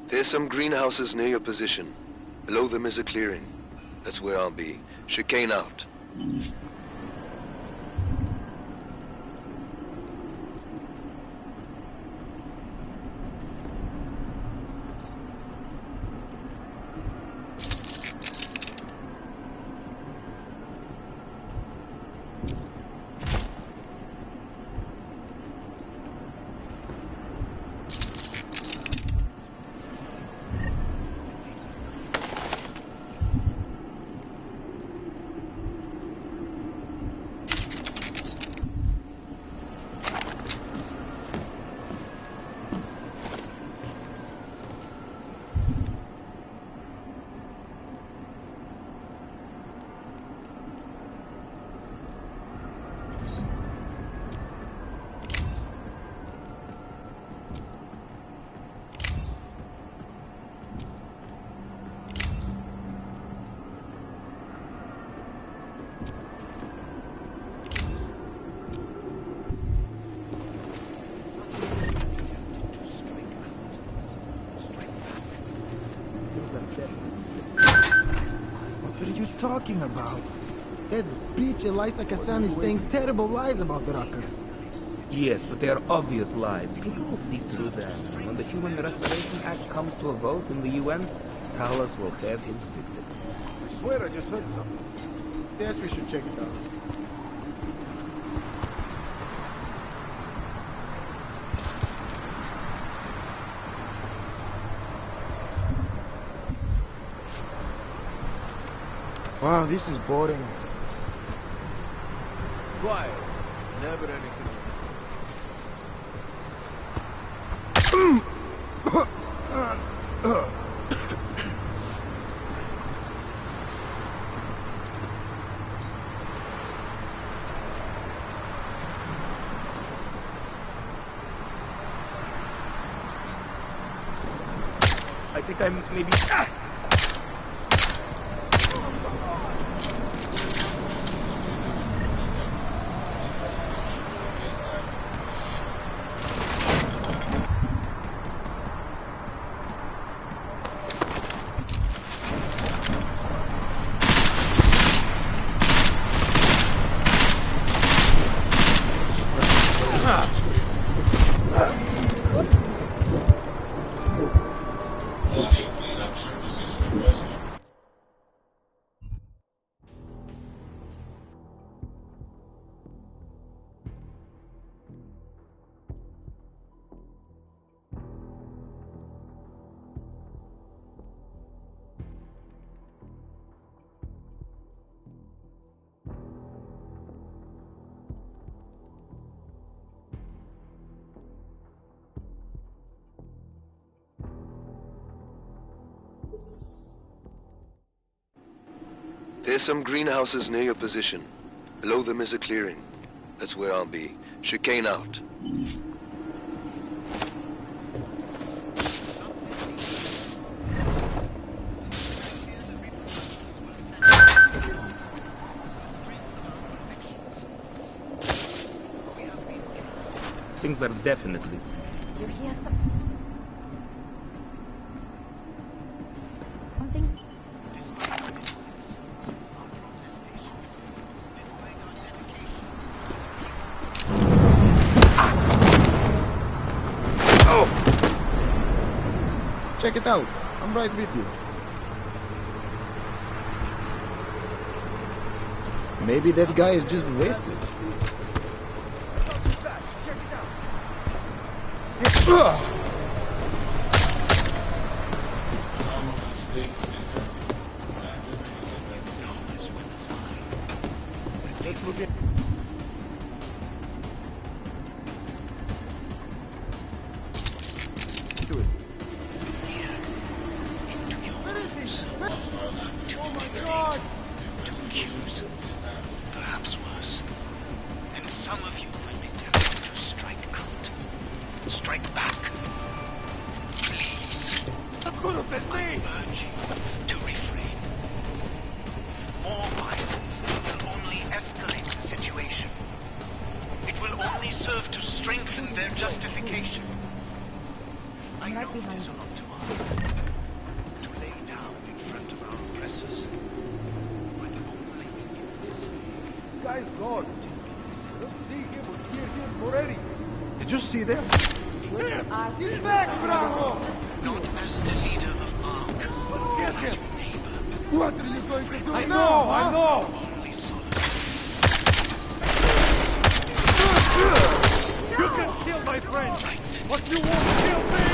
There's some greenhouses near your position. Below them is a clearing. That's where I'll be. Chicane out. What are you talking about? That bitch Elisa Kassan is saying terrible lies about the Rucker. Yes, but they are obvious lies. People will see through them. When the Human Restoration Act comes to a vote in the UN, Talos will have his victim. I swear I just heard something. Yes, we should check it out. Wow, this is boring. Quiet. Never anything. I think I'm maybe... There's some greenhouses near your position. Below them is a clearing. That's where I'll be. Chicane out. Things are definitely... You hear something? Check it out. I'm right with you. Maybe that guy is just wasted. Let's look at... Do it. To accuse, perhaps worse. And some of you will be tempted to strike out. Strike back. Please. That could have been I'm me! urging to refrain. More violence will only escalate the situation. It will only serve to strengthen their justification. I know it is a lot to ask. guy's gone. Let's see him or hear him already. Did you see them? He's back, Bravo! Not as the leader of Ark, but Get as him! your neighbor. What are you going to do now? I know! Only solace. You can kill my friend, Right. but you won't kill me!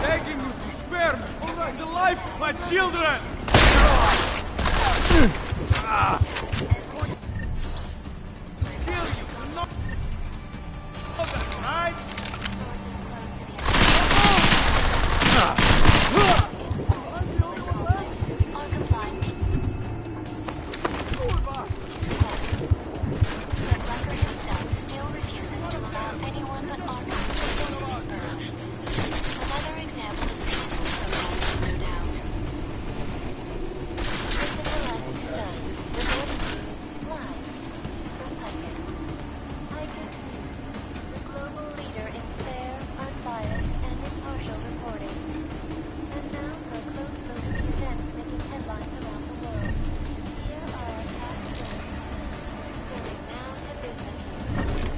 Begging you to spare me the life of my children! Kill you for not that, right? On complying. Yet Rucker himself still refuses to allow anyone but Ark to burn. Another example of peaceful protest, no doubt. This is the last done. Reporting live from Putnam. I can see the global leader in fair, unbiased, and impartial reporting. And now for a close look at the events making headlines around the world. Here are our top stories. Turning now to business news.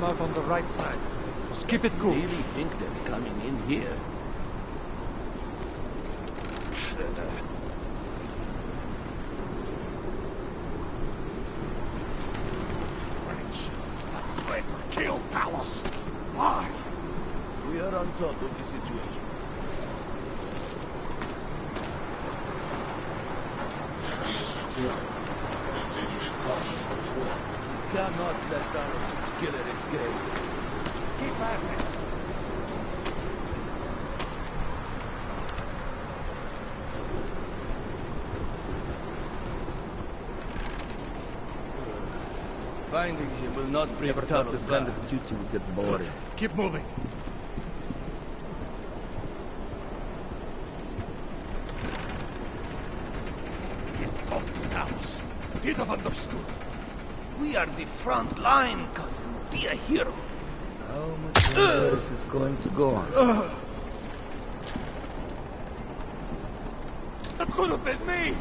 come out on the right side. Just keep it cool. Really think they're coming in here? Kill Palace! Why? We are on top of the situation. We cannot let our killer escape. Keep at it. Finding him will not bring Never thought this kind of duty would get boring. Keep moving. Get off the house. He'd have understood. We are the front line, cousin. Be a hero. How much longer is this going to go on? That could have been me!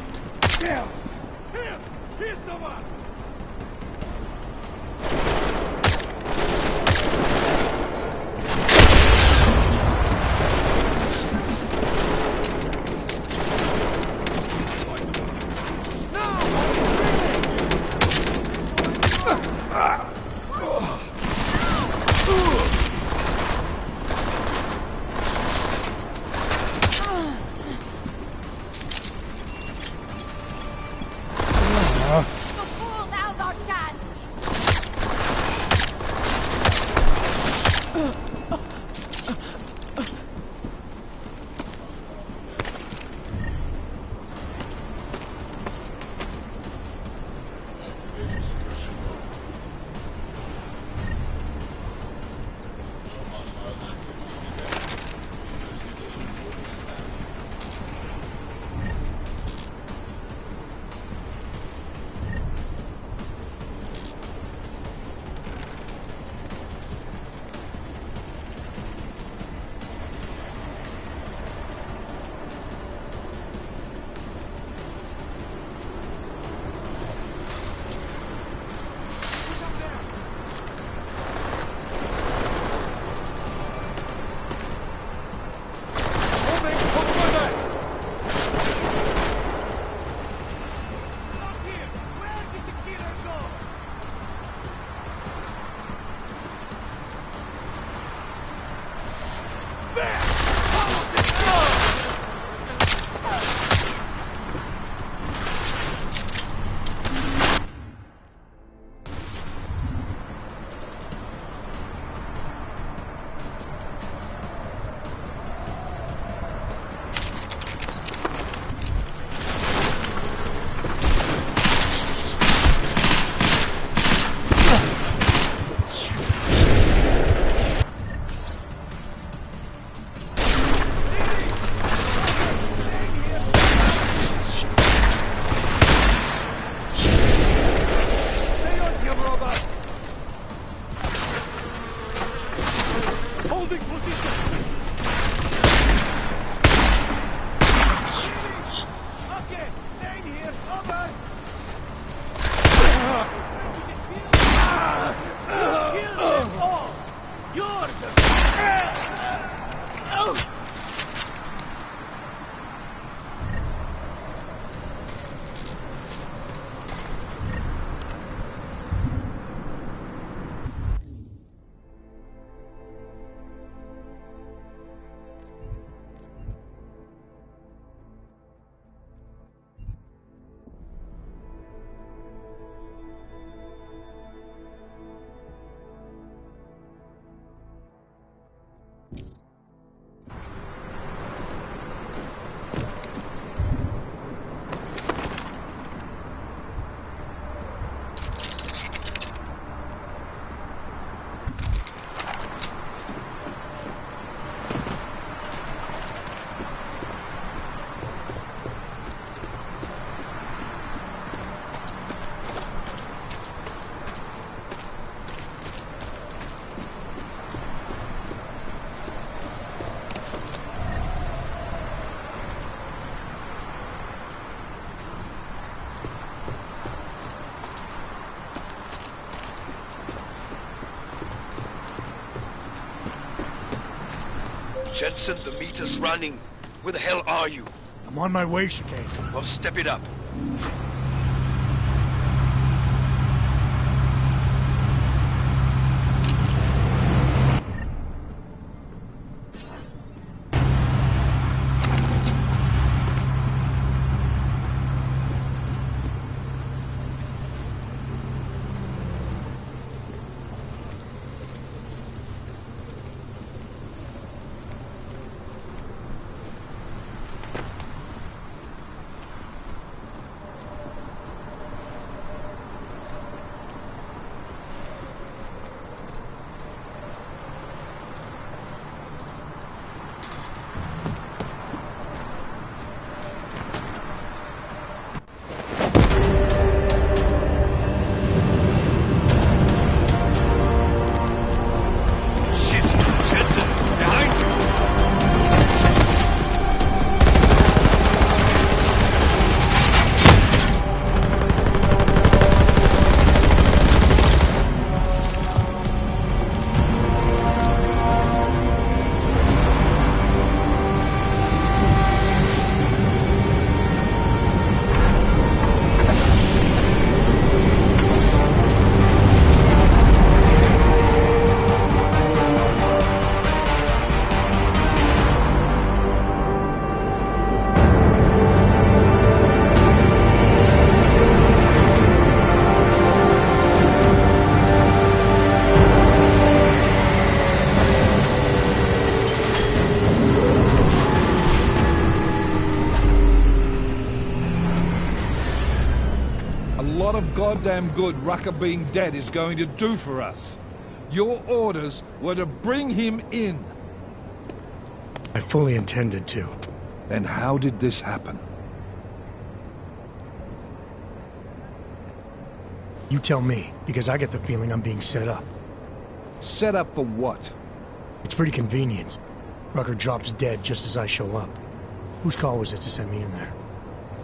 Here! Here! Here's the one! Jensen, the meter's running. Where the hell are you? I'm on my way, Chicane. Well, step it up. Goddamn good Rucker being dead is going to do for us. Your orders were to bring him in. I fully intended to. Then how did this happen? You tell me, because I get the feeling I'm being set up. Set up for what? It's pretty convenient. Rucker drops dead just as I show up. Whose call was it to send me in there?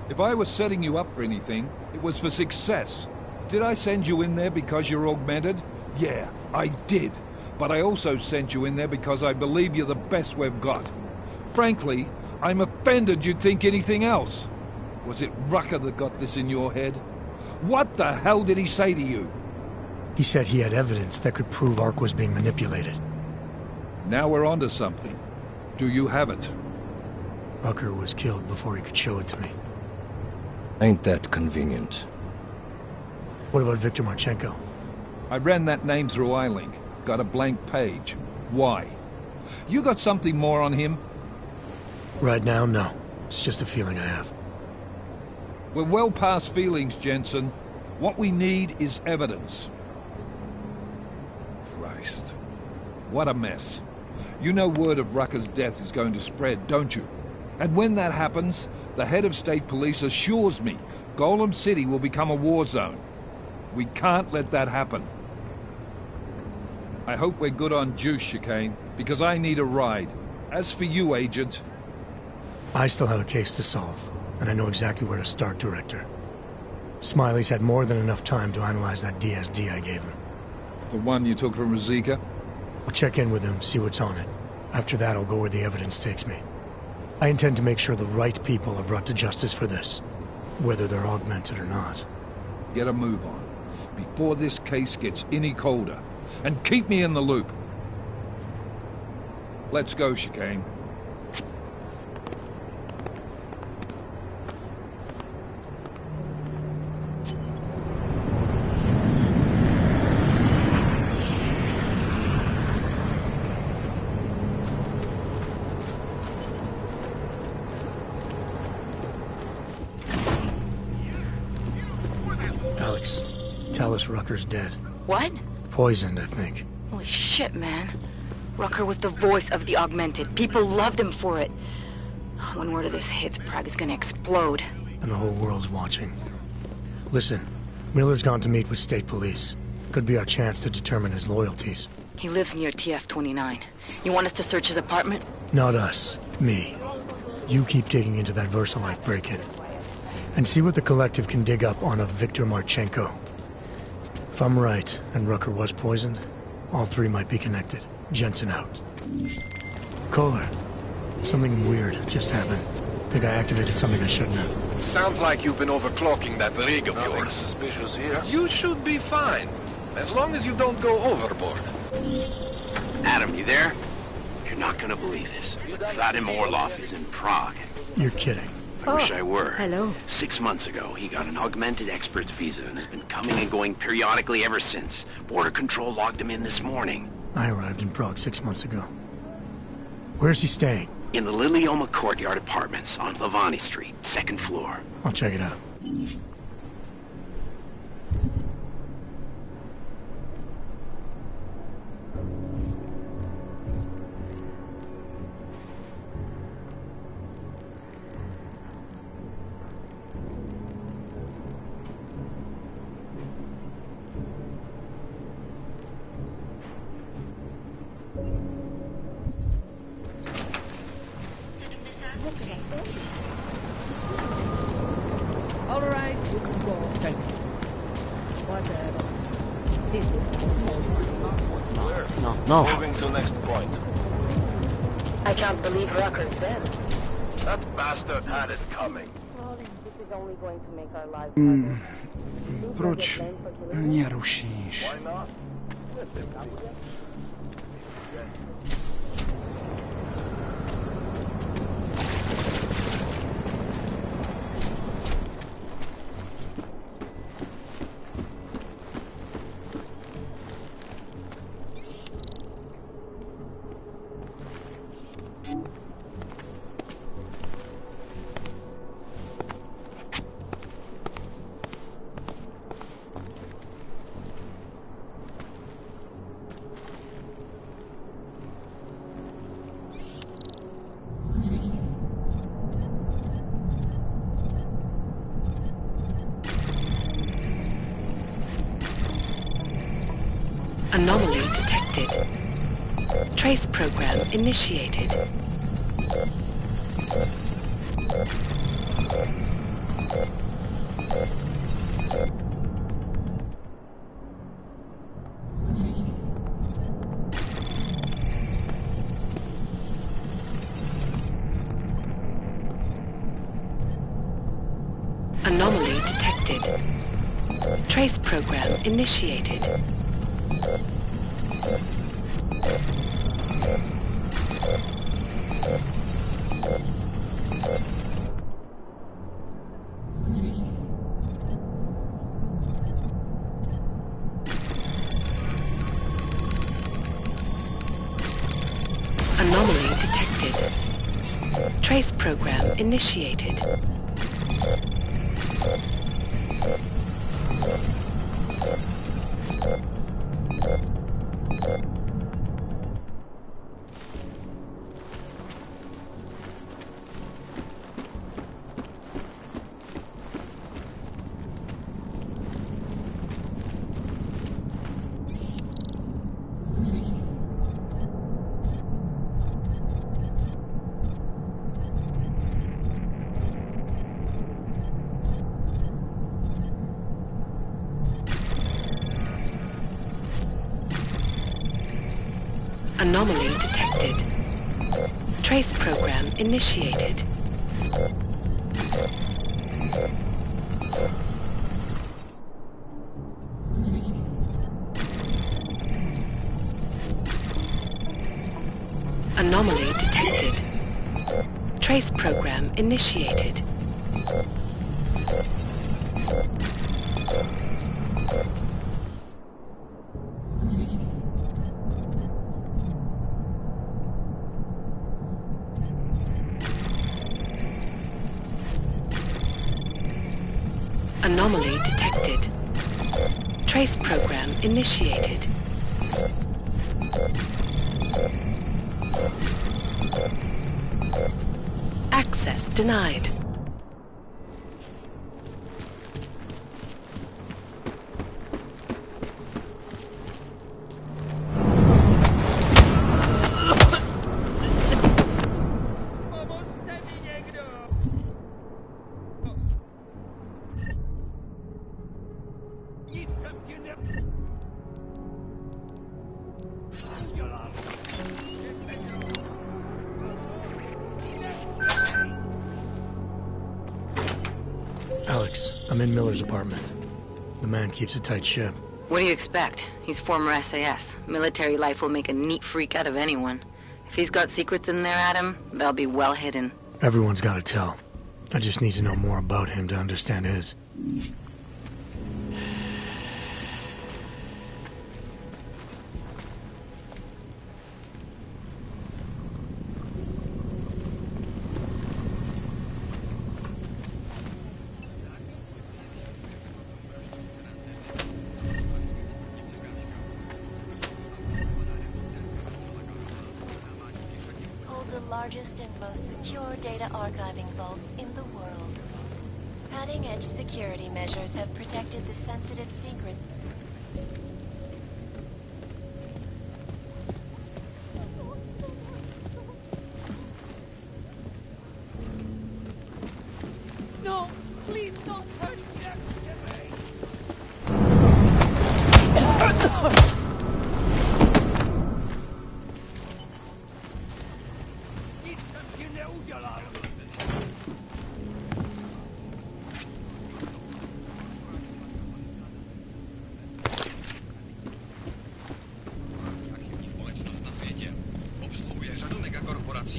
If I was setting you up for anything, it was for success. Did I send you in there because you're augmented? Yeah, I did. But I also sent you in there because I believe you're the best we've got. Frankly, I'm offended you'd think anything else. Was it Rucker that got this in your head? What the hell did he say to you? He said he had evidence that could prove Ark was being manipulated. Now we're onto something. Do you have it? Rucker was killed before he could show it to me. Ain't that convenient? What about Viktor Marchenko? I ran that name through iLink. Got a blank page. Why? You got something more on him? Right now, no. It's just a feeling I have. We're well past feelings, Jensen. What we need is evidence. Christ. What a mess. You know word of Rucker's death is going to spread, don't you? And when that happens, the head of state police assures me Golem City will become a war zone. We can't let that happen. I hope we're good on juice, Chicane, because I need a ride. As for you, Agent... I still have a case to solve, and I know exactly where to start, Director. Smiley's had more than enough time to analyze that DSD I gave him. The one you took from Rosika? I'll check in with him, see what's on it. After that, I'll go where the evidence takes me. I intend to make sure the right people are brought to justice for this, whether they're augmented or not. Get a move on, before this case gets any colder. And keep me in the loop. Let's go, Chicane. Alex, tell us Rucker's dead. What? Poisoned, I think. Holy shit, man. Rucker was the voice of the augmented. People loved him for it. When word of this hits, Prague is gonna explode. And the whole world's watching. Listen, Miller's gone to meet with state police. Could be our chance to determine his loyalties. He lives near TF-29. You want us to search his apartment? Not us. Me. You keep digging into that VersaLife break-in. And see what the Collective can dig up on a Viktor Marchenko. If I'm right, and Rucker was poisoned, all three might be connected. Jensen out. Kohler. Something weird just happened. Think I activated something I shouldn't have. Sounds like you've been overclocking that rig of yours. Suspicious here. You should be fine, as long as you don't go overboard. Adam, you there? You're not gonna believe this, but Vadim Orlov is in Prague. You're kidding. I wish I were. Hello. 6 months ago, he got an augmented expert's visa and has been coming and going periodically ever since. Border Control logged him in this morning. I arrived in Prague 6 months ago. Where's he staying? In the Lilioma Courtyard Apartments on Lavani Street, 2nd floor. I'll check it out. All right, you can go. Thank you. Whatever. No. Moving to next point. I can't believe Rucker's dead. That bastard had it coming. This is only going to make our lives harder. Proč mě rušíš? Why not? Anomaly detected. Trace program initiated. Anomaly detected. Trace program initiated. Anomaly detected. Trace program initiated. Anomaly detected. Trace program initiated. Anomaly detected. Trace program initiated. Anomaly detected. Trace program initiated. Access denied. Alex, I'm in Miller's apartment. The man keeps a tight ship. What do you expect? He's former SAS. Military life will make a neat freak out of anyone. If he's got secrets in there, Adam, they'll be well hidden. Everyone's got to tell. I just need to know more about him to understand his. Largest and most secure data archiving vaults in the world. Cutting-edge security measures have protected the sensitive secret. No, please don't hurt me.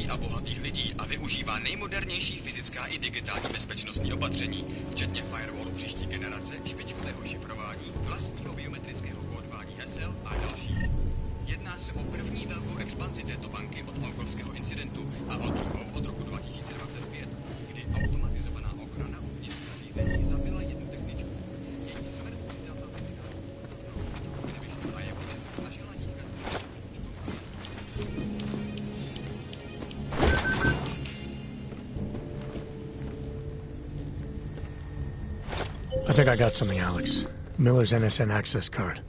a bohatých lidí a využívá nejmodernější fyzická i digitální bezpečnostní opatření, včetně firewallu příští generace, špičkového šifrování, vlastního biometrického kódování hesel a další. Jedná se o první velkou expanzi této banky od Malkovského incidentu a o druhou od roku 2025, kdy automatizovaná ochrana uvnitř zařízení zabila jednu techničku. Její smrt byla a jeho se snažila získat. I think I got something, Alex. Miller's NSN access card.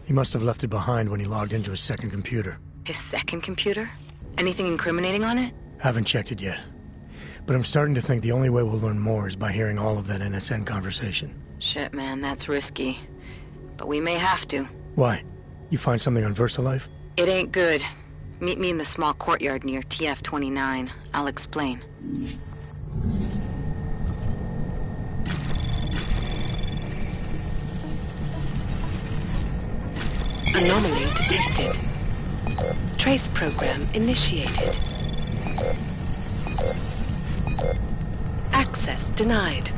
He must have left it behind when he logged into his second computer. His second computer? Anything incriminating on it? Haven't checked it yet. But I'm starting to think the only way we'll learn more is by hearing all of that NSN conversation. Shit, man, that's risky. But we may have to. Why? You find something on VersaLife? It ain't good. Meet me in the small courtyard near TF-29. I'll explain. Anomaly detected. Trace program initiated. Access denied.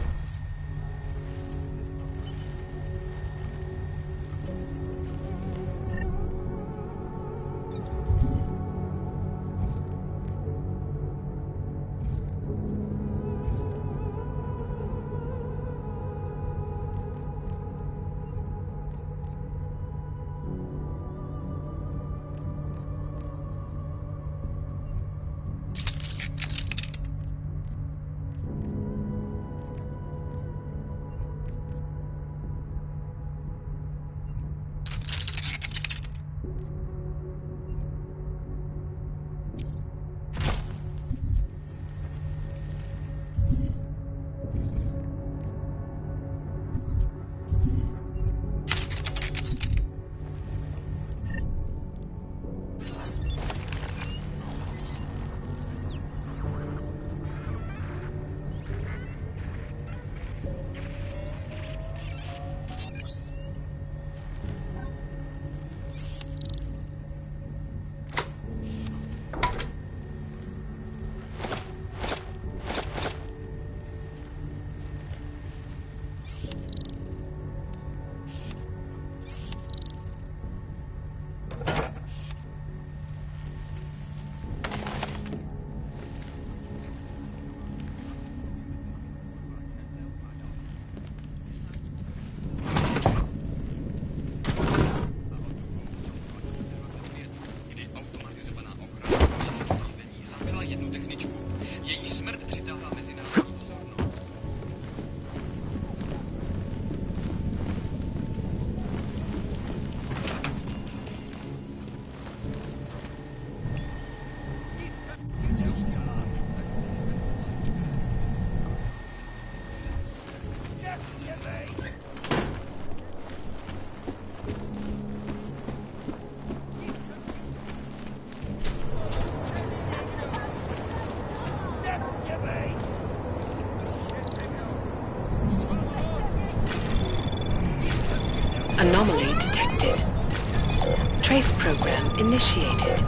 initiated.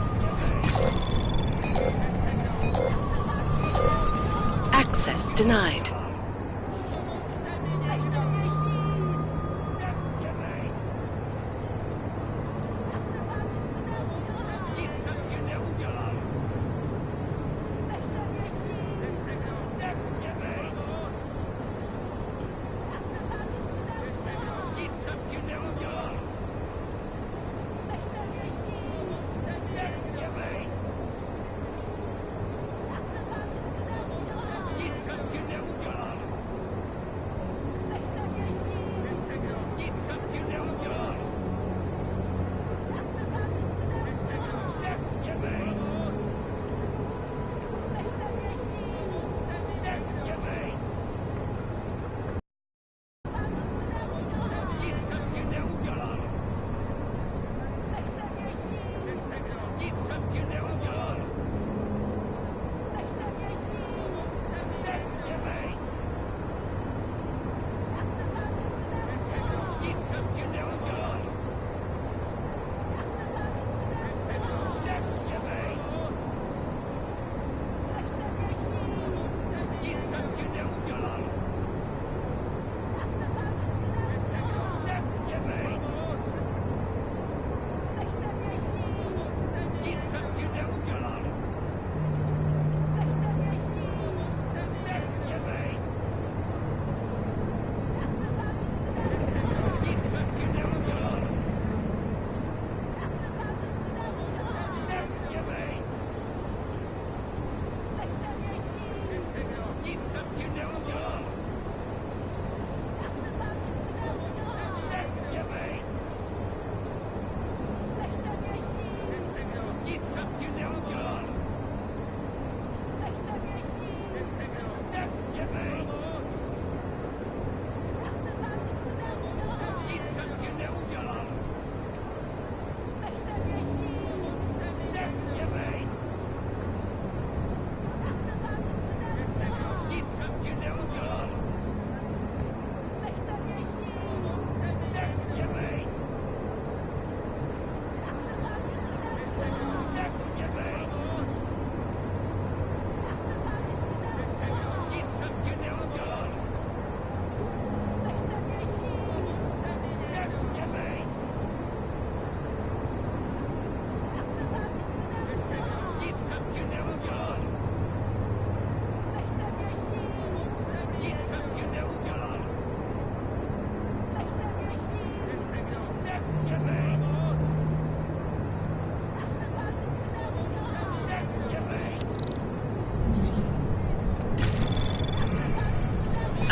Access denied.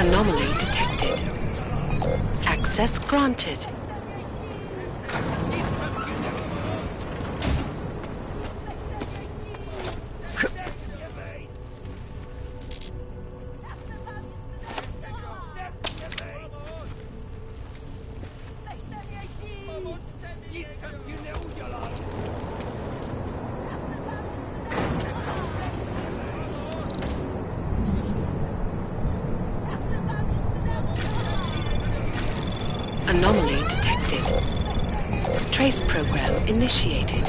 Anomaly detected. Access granted. Anomaly detected. Trace program initiated.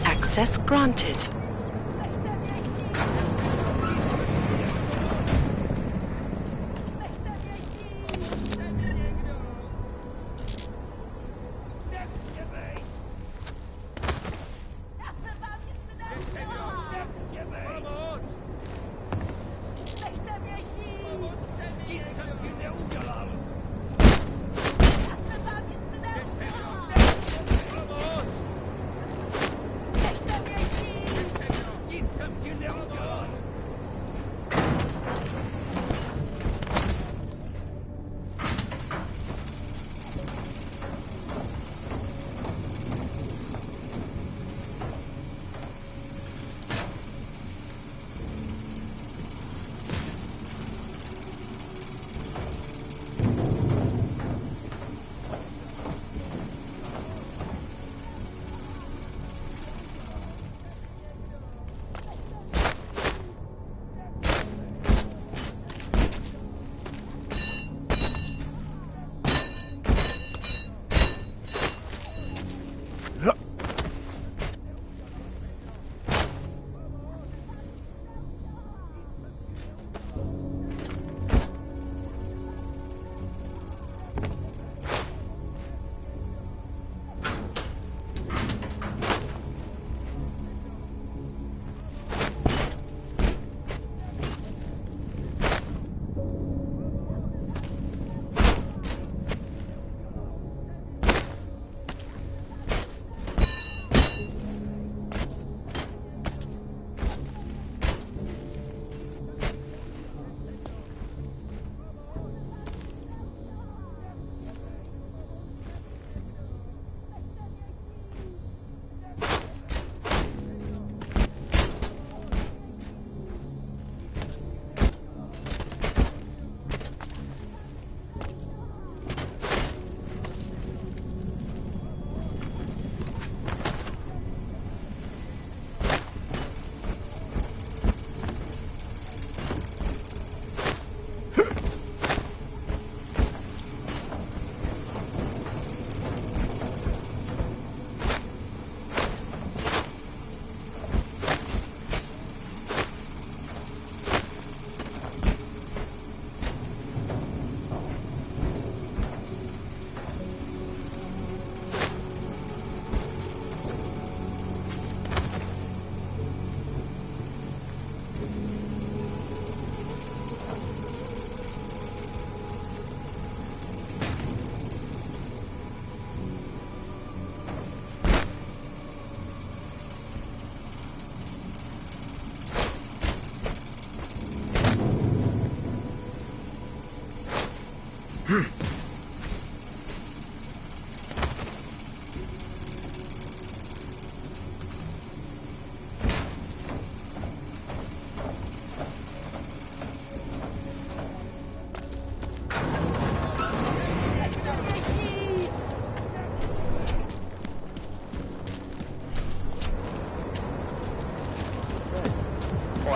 Access granted.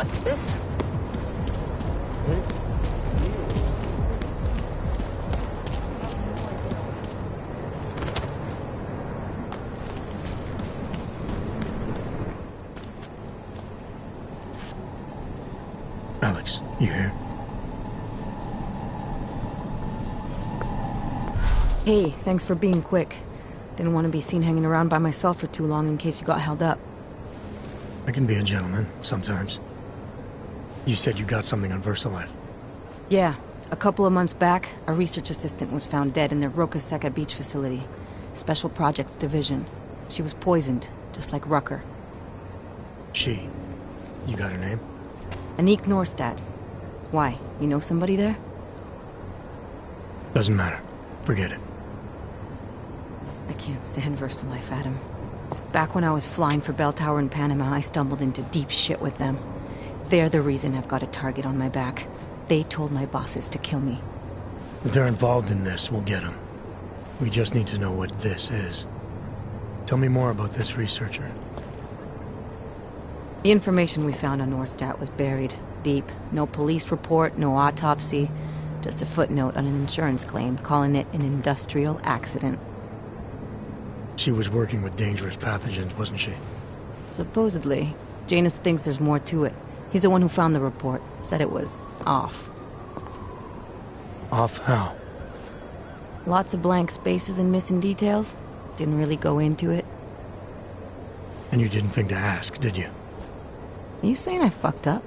What's this? Alex, you here? Hey, thanks for being quick. Didn't want to be seen hanging around by myself for too long in case you got held up. I can be a gentleman, sometimes. You said you got something on VersaLife. Yeah, a couple of months back, a research assistant was found dead in their Roca Seca beach facility. Special Projects Division. She was poisoned, just like Rucker. She. You got her name? Anique Norstad. Why, you know somebody there? Doesn't matter. Forget it. I can't stand VersaLife, Adam. Back when I was flying for Bell Tower in Panama, I stumbled into deep shit with them. They're the reason I've got a target on my back. They told my bosses to kill me. If they're involved in this, we'll get them. We just need to know what this is. Tell me more about this researcher. The information we found on Norstad was buried deep. No police report, no autopsy. Just a footnote on an insurance claim, calling it an industrial accident. She was working with dangerous pathogens, wasn't she? Supposedly. Janus thinks there's more to it. He's the one who found the report. Said it was off. Off how? Lots of blank spaces and missing details. Didn't really go into it. And you didn't think to ask, did you? Are you saying I fucked up?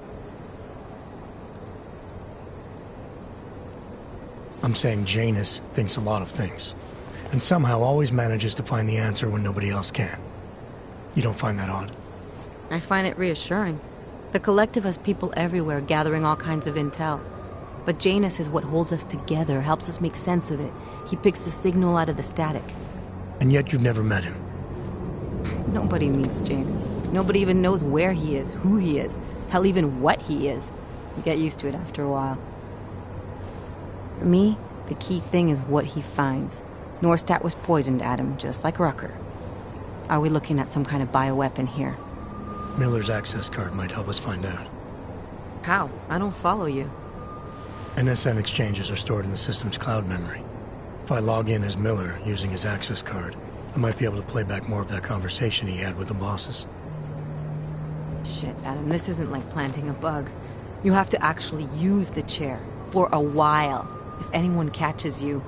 I'm saying Janus thinks a lot of things. And somehow always manages to find the answer when nobody else can. You don't find that odd? I find it reassuring. The Collective has people everywhere gathering all kinds of intel. But Janus is what holds us together, helps us make sense of it. He picks the signal out of the static. And yet you've never met him. Nobody meets Janus. Nobody even knows where he is, who he is, hell, even what he is. You get used to it after a while. For me, the key thing is what he finds. Norstad was poisoned, Adam, just like Rucker. Are we looking at some kind of bioweapon here? Miller's access card might help us find out. How? I don't follow you. NSN exchanges are stored in the system's cloud memory. If I log in as Miller using his access card, I might be able to play back more of that conversation he had with the bosses. Shit, Adam, this isn't like planting a bug. You have to actually use the chair. For a while. If anyone catches you.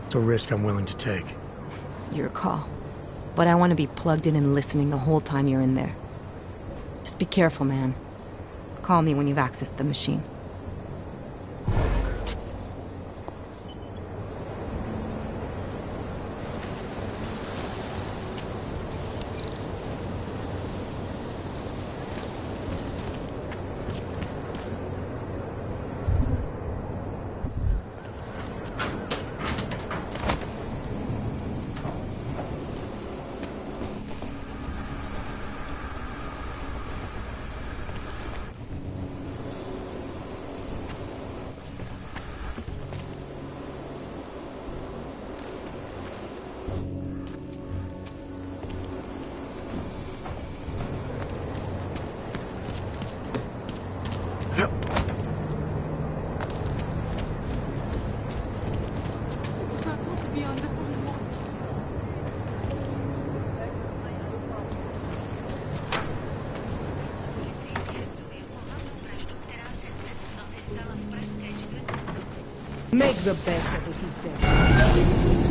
It's a risk I'm willing to take. Your call. But I want to be plugged in and listening the whole time you're in there. Just be careful, man. Call me when you've accessed the machine. Make the best of it, he said.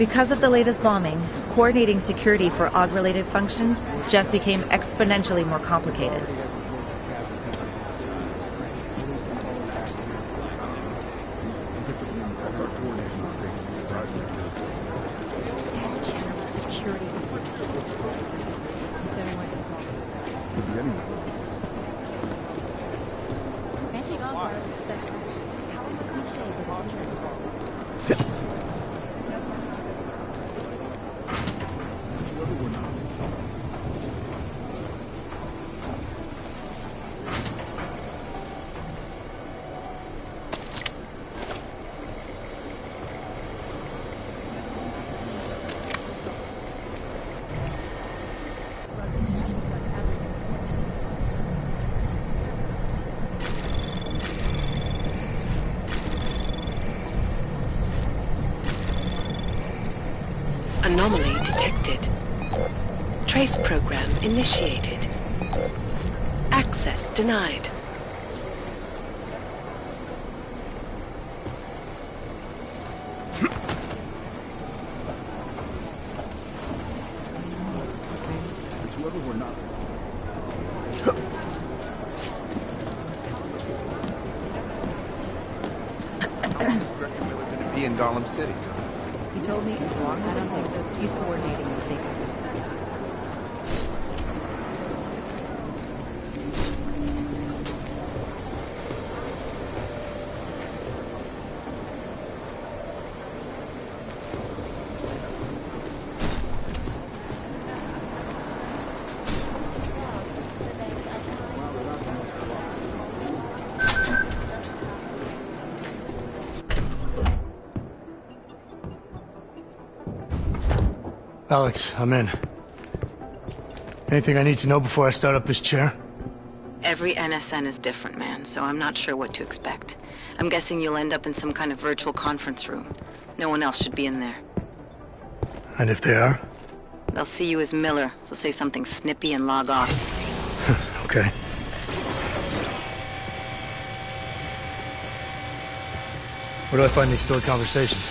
Because of the latest bombing, coordinating security for AUG-related functions just became exponentially more complicated. Anomaly detected. Trace program initiated. Access denied. Be in Gollum City. He told me as long as I don't think he's coordinating with things. Alex, I'm in. Anything I need to know before I start up this chair? Every NSN is different, man, so I'm not sure what to expect. I'm guessing you'll end up in some kind of virtual conference room. No one else should be in there. And if they are? They'll see you as Miller, so say something snippy and log off. Okay. Where do I find these stored conversations?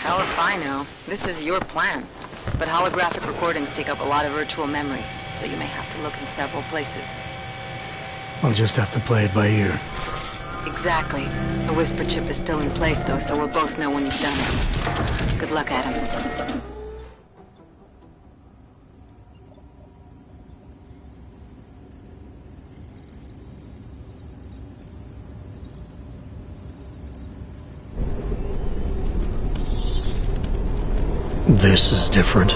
Hell if I know. This is your plan. But holographic recordings take up a lot of virtual memory, so you may have to look in several places. I'll just have to play it by ear. Exactly. The whisper chip is still in place, though, so we'll both know when you've done it. Good luck, Adam. This is different.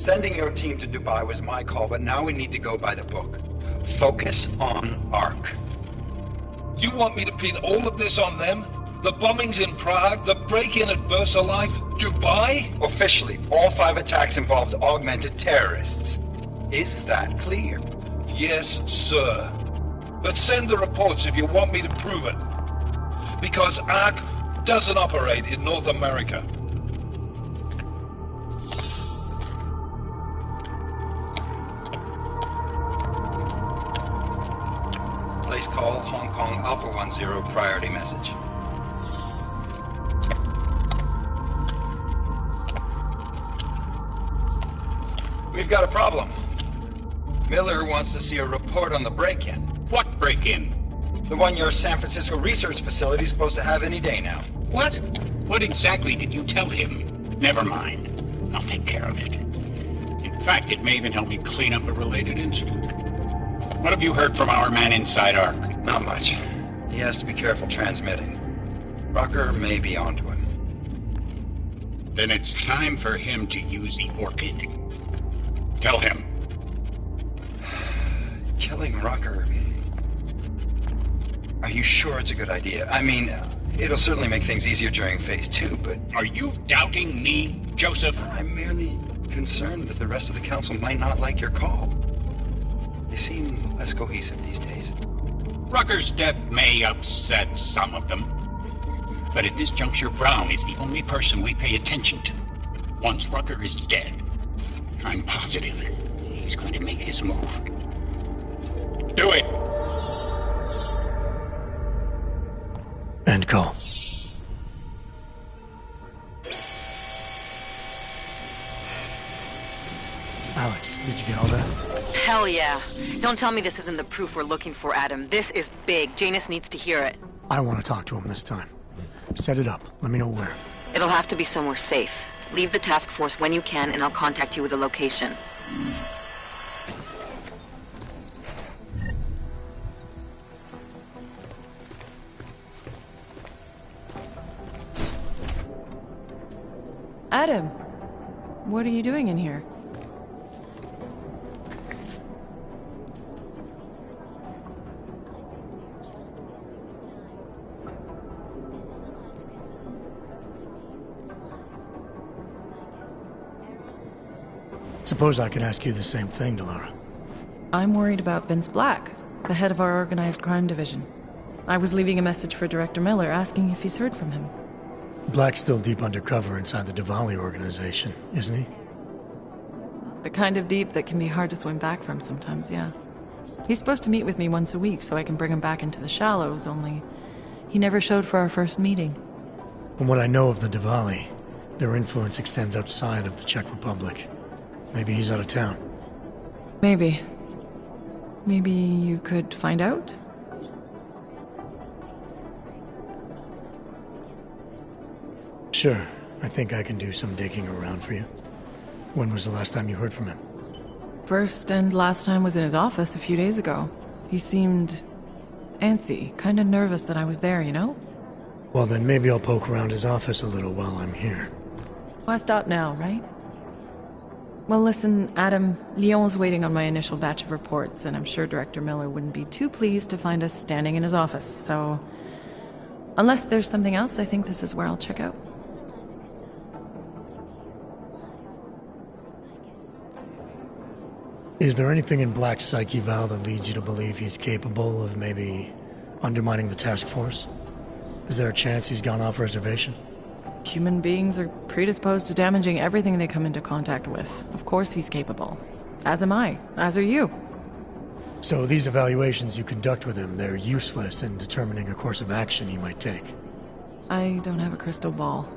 Sending your team to Dubai was my call, but now we need to go by the book. Focus on ARC. You want me to pin all of this on them? The bombings in Prague, the break-in at VersaLife, Dubai? Officially, all 5 attacks involved augmented terrorists. Is that clear? Yes, sir. But send the reports if you want me to prove it. Because ARC doesn't operate in North America. Place call Hong Kong Alpha 10 priority message. We've got a problem. Miller wants to see a report on the break-in. What break-in? The one your San Francisco research facility is supposed to have any day now. What? What exactly did you tell him? Never mind. I'll take care of it. In fact, it may even help me clean up a related incident. What have you heard from our man inside ARC? Not much. He has to be careful transmitting. Rucker may be onto him. Then it's time for him to use the Orchid. Tell him. Killing Rucker. Are you sure it's a good idea? I mean, it'll certainly make things easier during Phase 2, but... Are you doubting me, Joseph? I'm merely concerned that the rest of the Council might not like your call. They seem less cohesive these days. Rucker's death may upset some of them. But at this juncture, Brown is the only person we pay attention to. Once Rucker is dead, I'm positive he's going to make his move. Do it! End call. Alex, did you get all that? Hell yeah. Don't tell me this isn't the proof we're looking for, Adam. This is big. Janus needs to hear it. I want to talk to him this time. Set it up. Let me know where. It'll have to be somewhere safe. Leave the task force when you can, and I'll contact you with a location. Adam, what are you doing in here? Suppose I could ask you the same thing, Delara. I'm worried about Vince Black, the head of our organized crime division. I was leaving a message for Director Miller asking if he's heard from him. Black's still deep undercover inside the Diwali organization, isn't he? The kind of deep that can be hard to swim back from sometimes, yeah. He's supposed to meet with me once a week so I can bring him back into the shallows, only he never showed for our first meeting. From what I know of the Diwali, their influence extends outside of the Czech Republic. Maybe he's out of town. Maybe. Maybe you could find out? Sure. I think I can do some digging around for you. When was the last time you heard from him? First and last time was in his office a few days ago. He seemed antsy, kind of nervous that I was there, you know? Well, then maybe I'll poke around his office a little while I'm here. Why stop now, right? Well, listen, Adam, Lyon's waiting on my initial batch of reports, and I'm sure Director Miller wouldn't be too pleased to find us standing in his office, so... Unless there's something else, I think this is where I'll check out. Is there anything in Black's psyche, Val, that leads you to believe he's capable of maybe undermining the task force? Is there a chance he's gone off reservation? Human beings are predisposed to damaging everything they come into contact with. Of course he's capable. As am I. As are you. So these evaluations you conduct with him, they're useless in determining a course of action he might take? I don't have a crystal ball.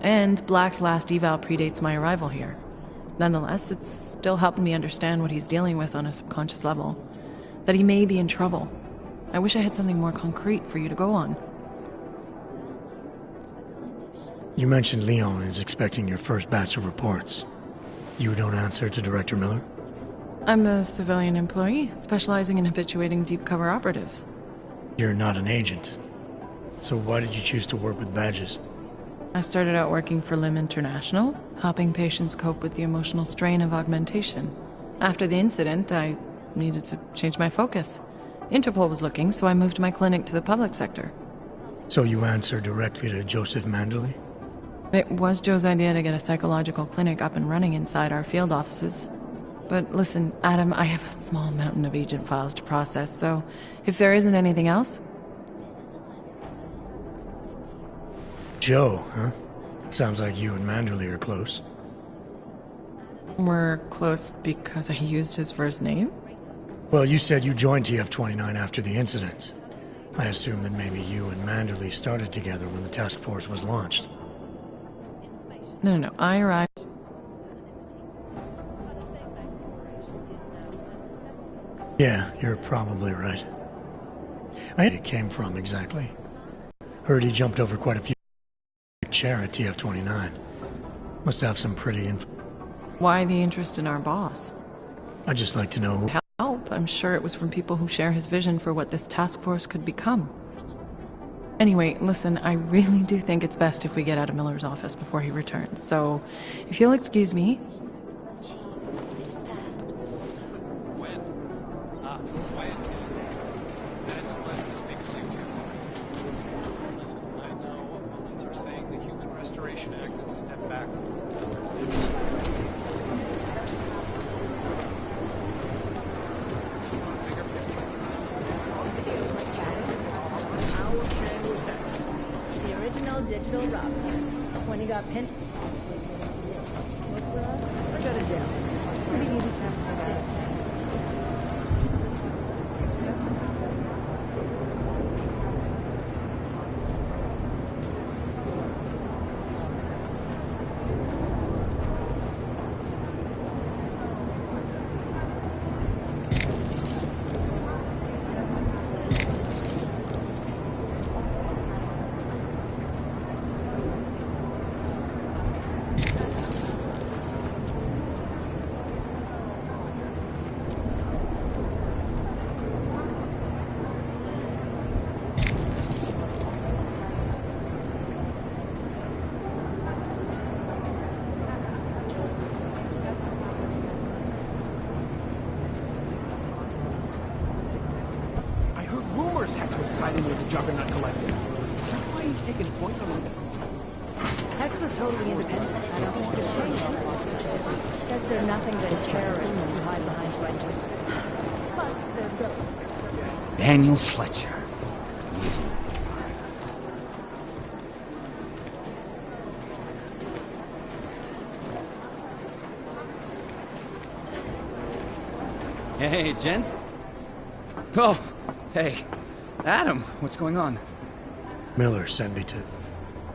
And Black's last eval predates my arrival here. Nonetheless, it's still helping me understand what he's dealing with on a subconscious level. That he may be in trouble. I wish I had something more concrete for you to go on. You mentioned Leon is expecting your first batch of reports. You don't answer to Director Miller? I'm a civilian employee, specializing in habituating deep cover operatives. You're not an agent. So why did you choose to work with badges? I started out working for Lim International, helping patients cope with the emotional strain of augmentation. After the incident, I needed to change my focus. Interpol was looking, so I moved my clinic to the public sector. So you answer directly to Joseph Manderley? It was Joe's idea to get a psychological clinic up and running inside our field offices. But listen, Adam, I have a small mountain of agent files to process, so if there isn't anything else... Joe, huh? Sounds like you and Manderley are close. We're close because I used his first name? Well, you said you joined TF-29 after the incident. I assume that maybe you and Manderley started together when the task force was launched. No, I arrived... Yeah, you're probably right. I it came from exactly. Heard he jumped over quite a few chair at TF-29. Must have some pretty info. Why the interest in our boss? I'd just like to know who... Help. I'm sure it was from people who share his vision for what this task force could become. Anyway, listen, I really do think it's best if we get out of Miller's office before he returns, so if you'll excuse me... Digital rock. When you got pinned. I go to jail. Pretty easy chance for that. Juggernaut collective. Why are you taking point on it? Hex was totally independent. I don't think it changes. Says they're nothing but terrorists who hide behind Fletcher. Plus, they're ghosts. Daniel Fletcher. Hey, gents. Oh, hey. Adam, what's going on? Miller sent me to...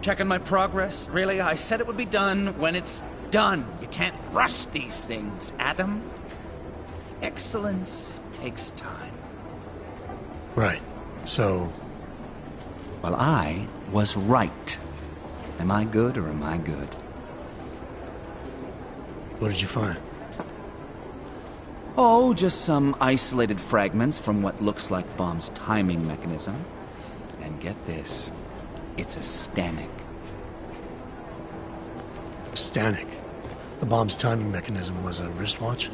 Checking my progress? Really? I said it would be done when it's done. You can't rush these things, Adam. Excellence takes time. Right. So... Well, I was right. Am I good or am I good? What did you find? Oh, just some isolated fragments from what looks like the bomb's timing mechanism. And get this, it's a Stanek. Stanek? The bomb's timing mechanism was a wristwatch?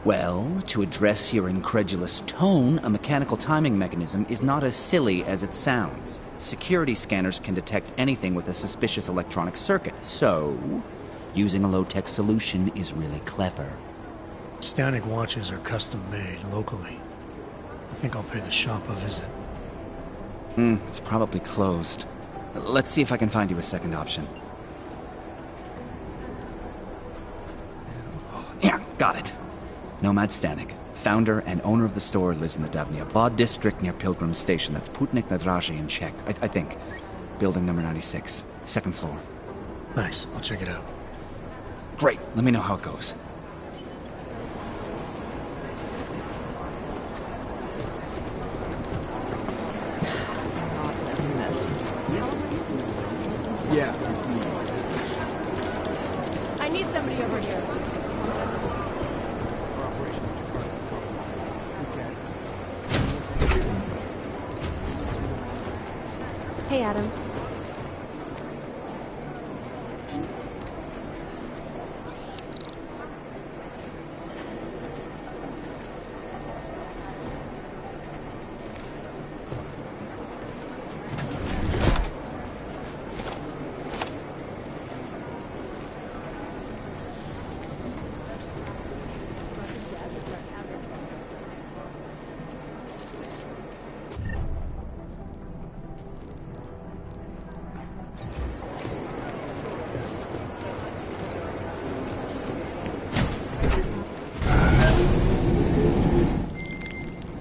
Well, to address your incredulous tone, a mechanical timing mechanism is not as silly as it sounds. Security scanners can detect anything with a suspicious electronic circuit, so using a low-tech solution is really clever. Stanek watches are custom-made locally. I think I'll pay the shop a visit. It's probably closed. Let's see if I can find you a second option. Yeah, got it. Nomad Stanek, founder and owner of the store, lives in the Davnia Vod district near Pilgrim Station. That's Putnik Nadraji in Czech, I think. Building number 96, second floor. Nice, I'll check it out. Great, let me know how it goes. Yeah. I need somebody over here. Hey, Adam.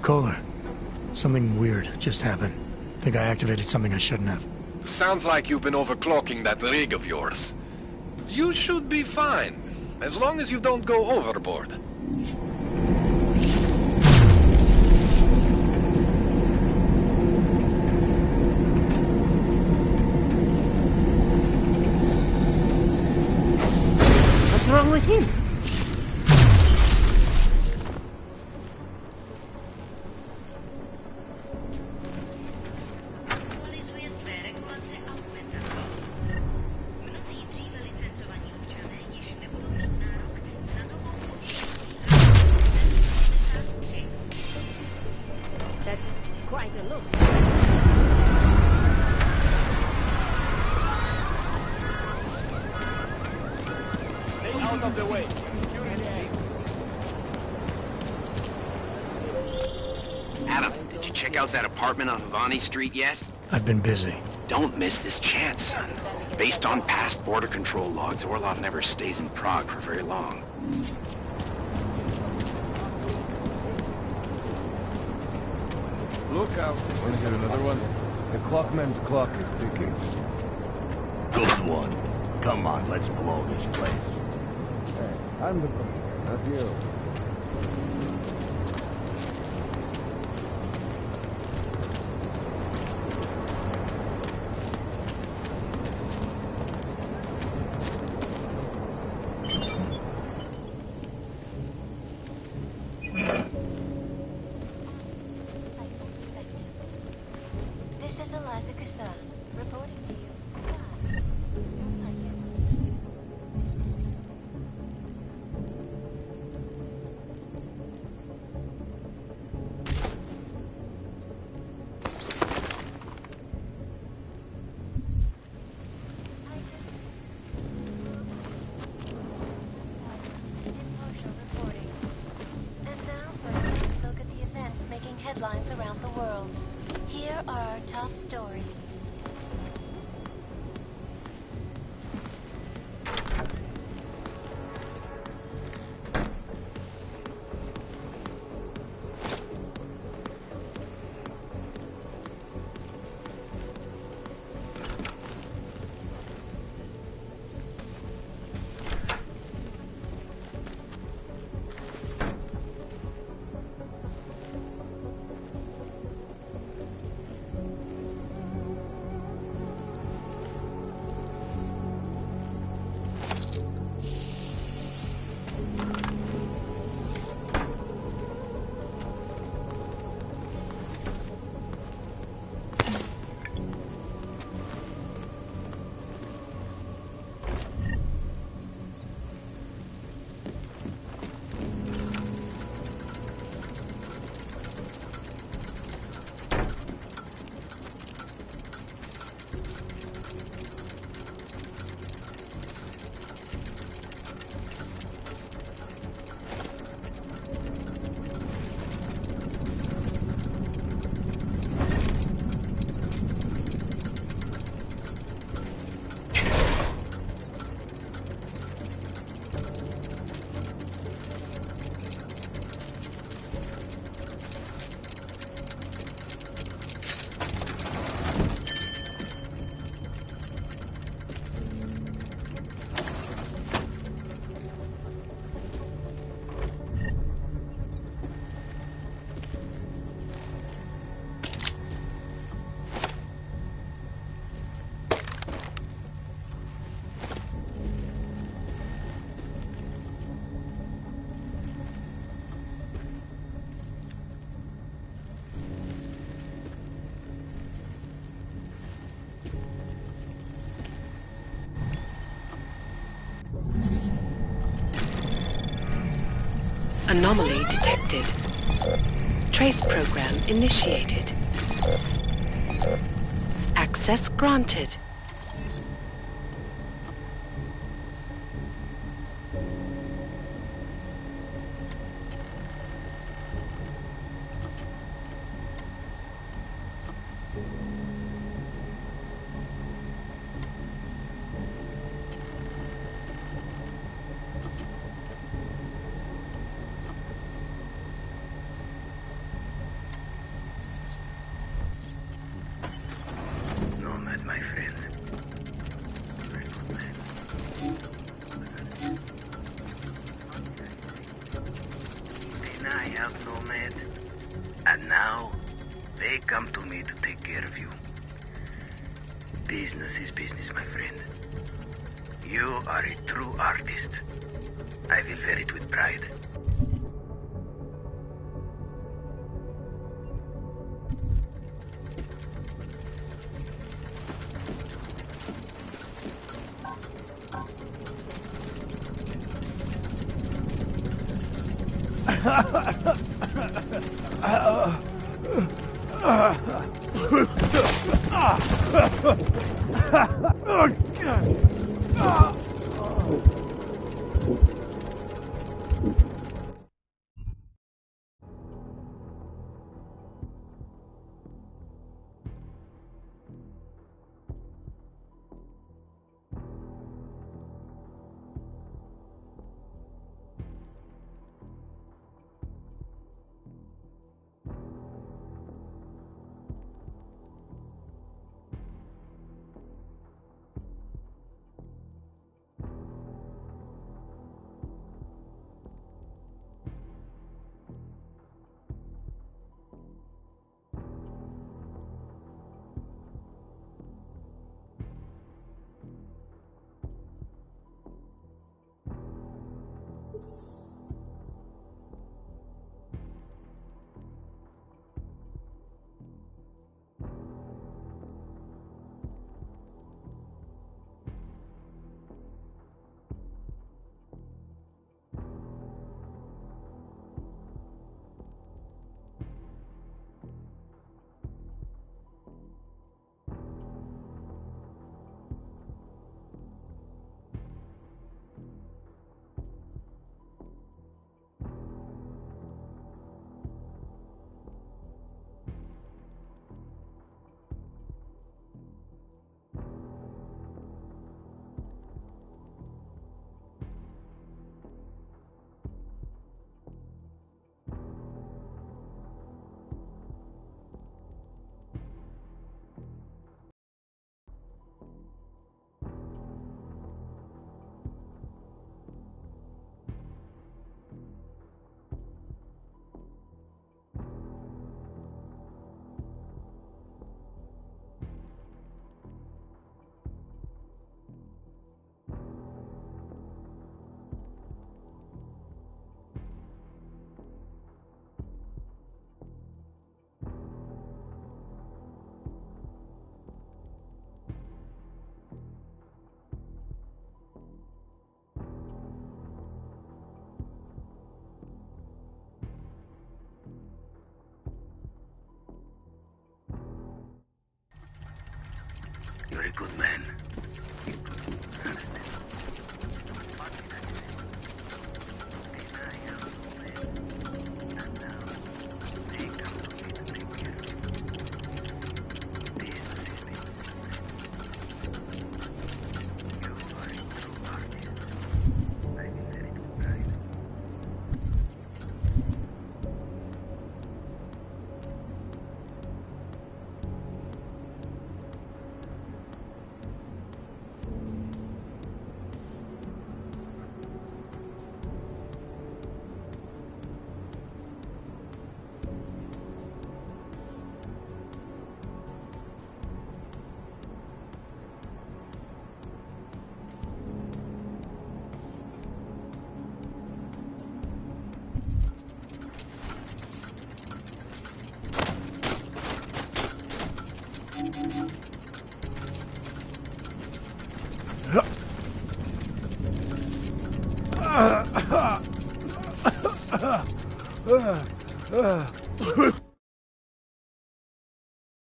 Kohler. Something weird just happened. Think I activated something I shouldn't have. Sounds like you've been overclocking that rig of yours. You should be fine, as long as you don't go overboard. What's wrong with him? Adam, did you check out that apartment on Vani Street yet? I've been busy. Don't miss this chance, son. Based on past border control logs, Orlov never stays in Prague for very long. Look out. Want to get another one? The clockman's clock is ticking. Good one. Come on, let's blow this place. Hey, I'm the clock, not you. Headlines around the world. Here are our top stories. Anomaly detected. Trace program initiated. Access granted. I have nomad. And now, they come to me to take care of you. Business is business, my friend. You are a true artist. I will wear it with pride. You're a good man.